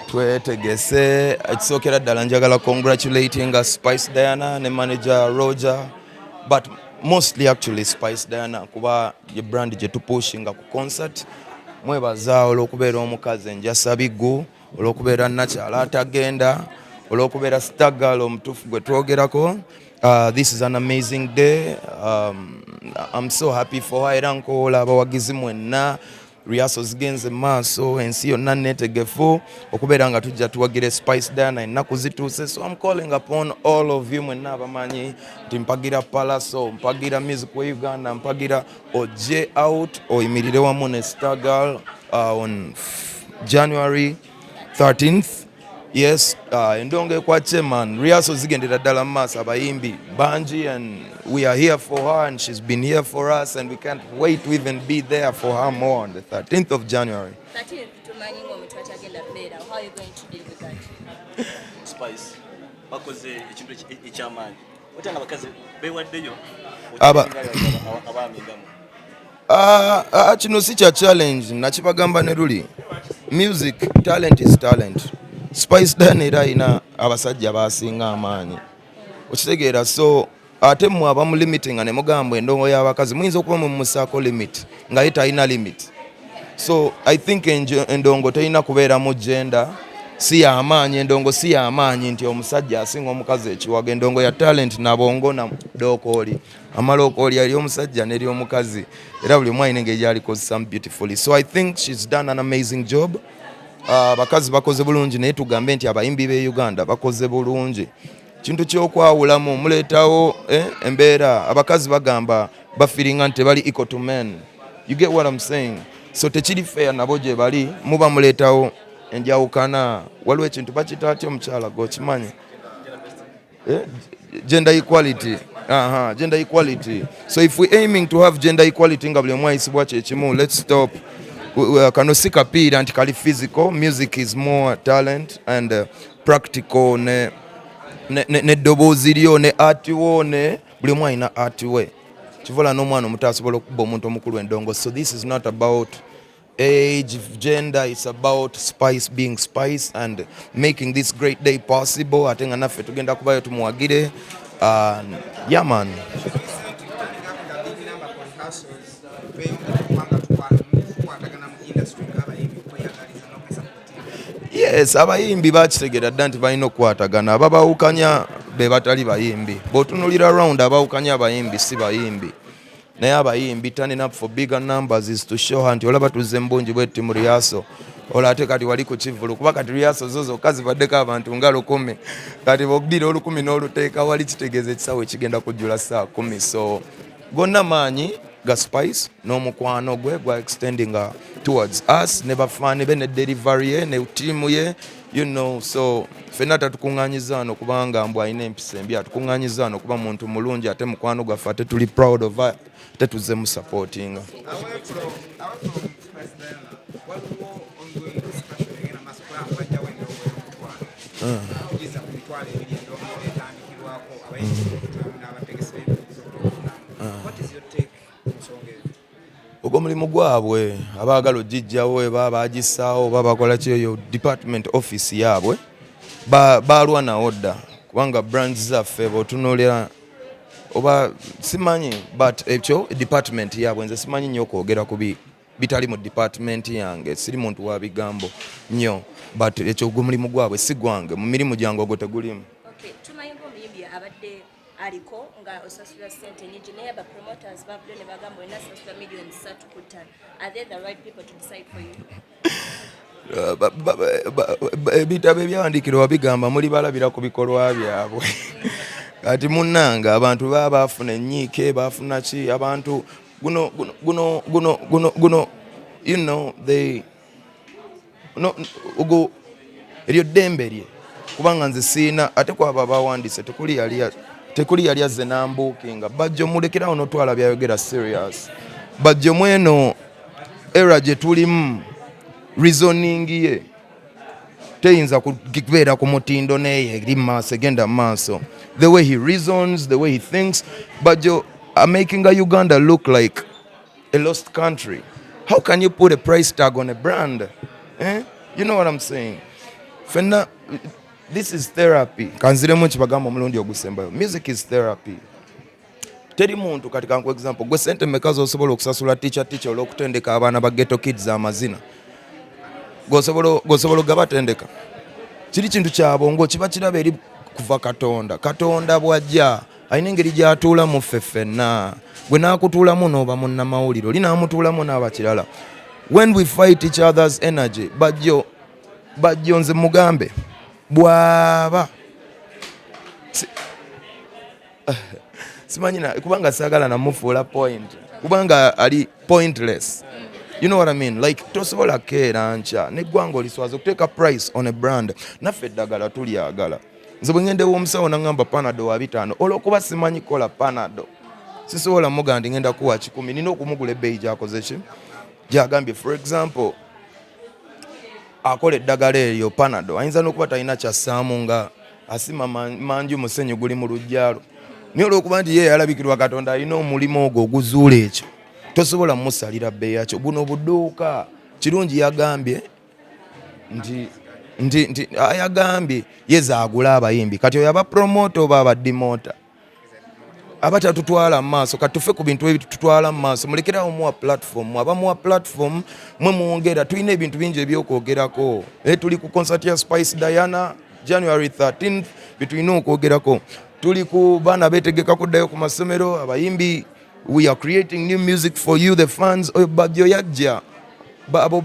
twetegese ekisookera ddala njagala congratulating Spice Diana ne manager Roger, but mostly actually Spice Diana kuba ye brand gye tupushinga ku concert. Mwebaza olw'okubeera omukazi enjasa biggu, olw'okubeera nakyala atagenda, olw'okubeera staggal omutuufu gwe twogerako. This is an amazing day. I'm so happy for her. Era nkoola abawagizi mwenna rehearsals zigenze maaso, ensi yonna neetegefu okubeera nga tujja tuwagire Spice Diana ennaku zituuse. So I'm calling upon all of you mwenna abamanyi nti mpagira Pallaso, mpagira Music we Uganda, mpagira ojje out oyimirire wamu ne Stargirl on January 13th. Yes, endonge kwa chairman rehearsals zigendera ddala maaso, abayimbi banji, and we are here for her and she's been here for us and we can't wait to even be there for her more on the 13th of January. Kitumanyiira omuntu atagenda beera, how are you going to deal with that? Spice bakoze ekintu ekyamaanyi otanga bakazi bewaddeyo abamingamu kino si kya challenge, nakibagamba ne luli. Music talent is talent. Spice Diana era ina abasajja basinga amaanyi okitegeera, so ate mmwe abamu limiting ne mugamba endongo y'abakazi muyinza okuba mumusaako limit nga ye talina limit. So I think endongo terina kubeera mu gender, si y'amaanyi. Endongo si y'amaanyi nti omusajja asinga omukazi ekiwaga. Endongo ya talent na bongo na dookooli, amalookooli ali omusajja n'eri omukazi, era buli omu alina engeri gy'alikozesa beautifully. So I think she's done an amazing job. Bakazi bakoze bulungi, naye tugambe nti abayimbi b'e Uganda bakoze bulungi. Kintu ky'okwawulamu muleetawo embeera abakazi bagamba bafiringa nti tebali equal to men. You get what I'm saying? So tekiri fair nabo gye bali, muba muleetawo enjawukana. Waliwo ekintu bakita atya omukyala gwokimanyi? Gender equality. Gender equality. So if we're aiming to have gender equality nga buli omu ayisibwa kyekimu, let's stop. Kano si kapiira nti kali physical. Music is more talent and practical ne ddoboozi lyo ne art wo, ne buli omu alina art we. Kivola n'omwana omuto asobola okuba omuntu omukulu endongo. So this is not about age, gender, it's about Spice being Spice and making this great day possible. Ate nga naffe tugenda kubayo tumuwagire. Yeah man. Yes, abayimbi bakitegeera dda nti balina okukwatagana. Ababawukanya be batali bayimbi. Bw'otunuulira around abawukanya abayimbi si bayimbi. Naye abayimbi turning up for bigger numbers is to show her nti olaba tuzze mbungi bwetti mu rehearsal. Ola ate kati wali ku kivulu kuba kati rehearsal zo zokka zibaddeko abantu nga 1,000. Kati bw'obbira 1,000 n'oluteeka wali kitegeeza ekisawo ekigenda kujjula saa 10. So gonna maanyi ga Spice n'omukwano gwe gwa extending towards us ne bafaani be ne delivery ye ne tiimu ye, you know. So ffenna tatukuŋŋaanyiza wano kubanga mbw alina empisa embi, atukuŋŋaanyiza wano kuba muntu mulungi ate mukwano gwaffe ate tuli proud of her, ate tuzze mu supportinga. Ogw'omulimu gwabwe abaagala ogijjawo eba baagissaawo oba bakola kyeyo department office yaabwe baalwa nawo dda kubanga brands zaffe bw'otunuulira oba simanyi, but ekyo department yaabwe nze simanyi nnyo okwogera ku bitali mu department yange, siri muntu wa bigambo nnyo, but ekyo ogw'omulimu gwabwe si gwange, mu mirimu gyange ogwo tegulimu. Tumanyi ng'omuyimbi abadde aliko nga osasula ssente nyingi naye aba promoters bavudde ne bagamba olina sasula millions 3 ku 5. Are they the right people to decide for you? Ebitabo ebyawandiikirwa bigamba muli balabira ku bikolwa byabwe. Kati munnanga abantu baba baafuna ennyiike, baafuna ki, abantu guno you know they ugo eryo ddembe lye kubanga nze siina ate kwaba bawandiise tekuli yali azze nambuukinga. Bajjo mulekerawo n'otwala byayogera serious. Bajjo mweno era gye tulimu reasoning ye teyinza kubeera ku mutindo neye eri maaso egenda maaso. The way he reasons, the way he thinks, Bajjo are making Uganda look like a lost country. How can you put a price tag on a brand? You know what I'm saying? Fena, this is therapy. Kanziremu kibagamba omulundi ogusembayo. Music is therapy. Teri muntu kati kanku example gwe sente mekazo osobola okusasula teacher olw'okutendeka abaana ba ghetto kids amazina. Gosobola gabatendeka. Kiri kintu kyabongo kiba kiraba eri kuva Katonda bwajja alina engeri gy'atuula mu ffe ffenna. Gwe n'akutuulamu n'oba munnamawulire oli n'amutuulamu n'abakirala. When we fight each other's energy, Bajjo nze mugambe bwaba simanyina kubanga saagala namufuula point kubanga ali pointless. You know what I mean? Like tosobola keera ncha neggwanga oliswaza okuteeka price on a brand. Naffe eddagala tulyagala. Nze bwe ngende w'omusawo n'angamba panado wa 5 olw'okuba simanyi kola panado sisobola muga ndi ngenda kuwa 10 nina okumugula ebbeeyi gy'akoze ki gy'agambye. For example, akola eddagala eryo panado ayinza n'okuba talina kyassaamu nga asima manju musenyu guli mu lujjalo naye olw'okuba nti ye yalabikirwa Katonda alina omulimu ogwo oguzuula ekyo tosobola musalira bbeeyi yakyo. Buno budduuka kirungi yagambye nti ayagambye yezaagula abayimbi kati oyo aba promoter oba aba demoter abatatutwala mu maaso kati tufe ku bintu ebitutwala mu maaso mulekerawo muwa platform abamuwa platform mwe mwongera. Tulina ebintu bingi ebyokwogerako. Tuli ku concert ya Spice Diana January 13th bitulina okwogerako. Tuli ku baana beetegeka kuddayo ku masomero abayimbi. We are creating new music for you the fans. Bajjo yajja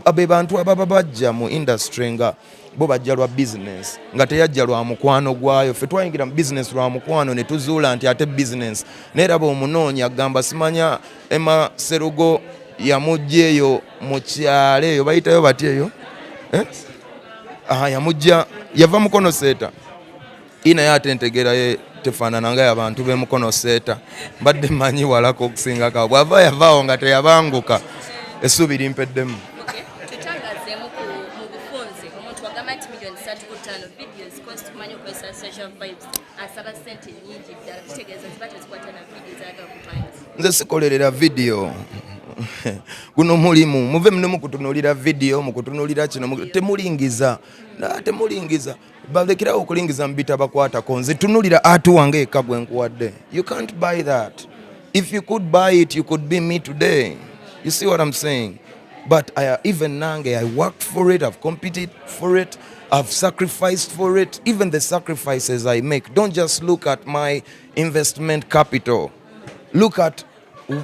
abe bantu ababa bajja mu industry nga bo bajja lwa business nga teyajja lwa mukwano gwayo. Ffe twayingira mu business lwa mukwano ne tuzuula nti ate business neraba omunoonya agamba simanya Emma Serugo yamujja eyo mu kyalo eyo bayitayo bati eyo yamujja yava mukono seeta inaye ate ntegera ye tefaanana nga y'abantu b'e mukono seeta mbadde mmanyi walako okusinga kawo bw'ava yavaawo nga teyabanguka essuubi limpeddemu. Tutangazzeemu mu bufunze omuntu wagamba nti million 35 videos cost kumanya okozesa social vibes asaba ssente nnyingi ddala kitegeeza ziba tezikwata na videos ayagala kutwala. Nze sikolera video guno mulimu muve munemu kutunuulira video mukutunuulira kino temulingiza balekerawo okulingiza mu bitabakwatako. Nze tunuulira atu wange eka gwe nkuwadde. You can't buy that. If you could buy it you could be me today. You see what I'm saying? But even nange I worked for it, I've competed for it, I've sacrificed for it. Even the sacrifices I make, don't just look at my investment capital. Look at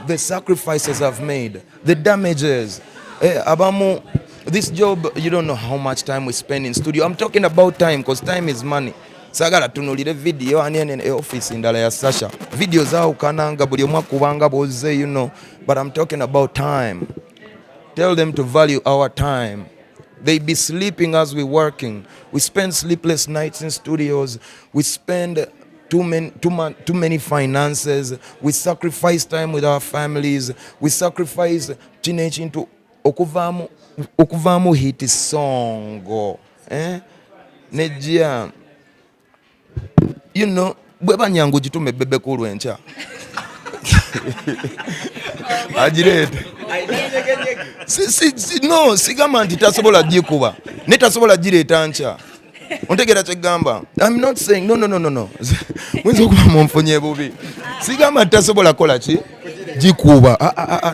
the sacrifices I've made, the damages. Abamu, this job, you don't know how much time we spend in studio. I'm talking about time because time is money. Sagala tunulire video ane office ndala ya Sasha. Videos zao kananga buli omwa kubanga boze, you know. But I'm talking about time. Tell them to value our time. They be sleeping as we working. We spend sleepless nights in studios. We spend too many finances. We sacrifice time with our families. We sacrifice teenage into okuvamu hit song. Nejia. You know, bweba nyangu jitume bebe kulu encha. Ajirete. No, sigama nti tasobola jikuba. Netasobola jireta ncha. Ontegera kyegamba. I'm not saying no. Mwenzo kuba mumfunye bubi. Sigama tasobola kola ki? Jikuba.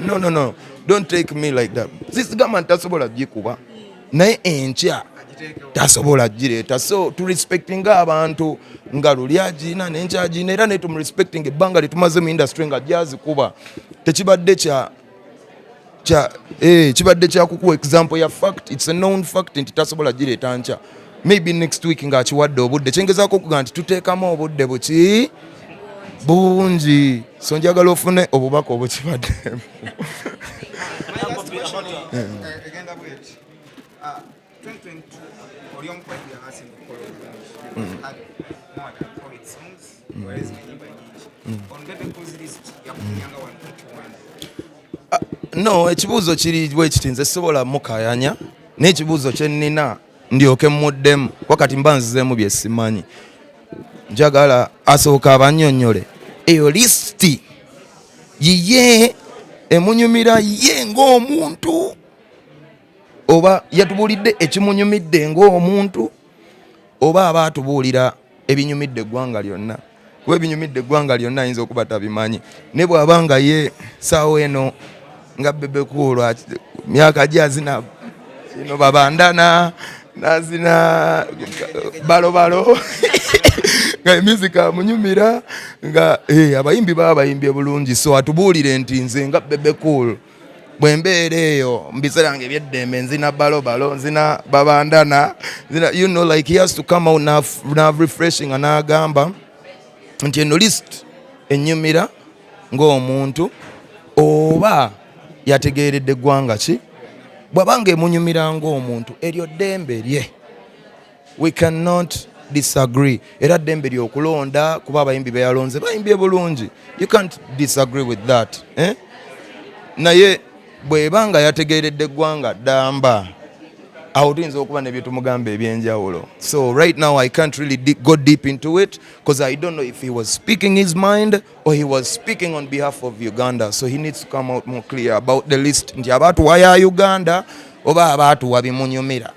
No. Don't take me like that. Sigama tasobola jikuba. Naye encha tasobola jireta. So to respecting abantu nga lulyagiina n'enkyagina era ne tumurespecting ebbanga litumaze mu industry nga jazz kuba tekibadde kibadde kya kukuwa example ya fact. It's a known fact nti tasobola gireeta ncha. Maybe next week nga kiwadde obudde kyengezaako okuga nti tuteekamu obudde buki bungi so njagala ofune obubaka obukibaddemu. No, ekibuuzo kiri bwe kiti nze sisobola mukayanya n'ekibuuzo kye nnina ndyoke muddemu wakati mba nzizeemu bye simanyi. Njagala asooka abannyonnyole eyo lisiti yiye emunyumira ye ng'omuntu oba yatubuulidde ekimunyumidde ng'omuntu oba aba atubuulira ebinyumidde eggwanga lyonna. Kuba ebinyumidde eggwanga lyonna ayinza okuba tabimanyi. Ne bw'aba nga ye saawa eno nga Bebe Cool myaka gye azina kino babandana n'azina balobalo nga emizika amunyumira nga abayimbi baba bayimbye bulungi, so atubuulire nti nze nga Bebe Cool bwe mbeera eyo mu biseera byange eby'eddembe nzina balobalo nzina babandana nzina, you know, like he has to come out na refreshing n'agamba nti eno list ennyumira ng'omuntu oba yategeeredde eggwanga ki bw'abanga emunyumira ng'omuntu eryo ddembe lye, we cannot disagree. Era ddembe ly'okulonda kuba abayimbi be yalonze bayimbye bulungi, you can't disagree with that, naye bw'ebanga yategeeredde eggwanga ddamba awo tuyinza okuba ne bye tumugamba ebyenjawulo. So right now I can't really go deep into it because I don't know if he was speaking his mind or he was speaking on behalf of Uganda, so he needs to come out more clear about the list nti abaatuwa ya Uganda oba abaatuwa bimunyumira.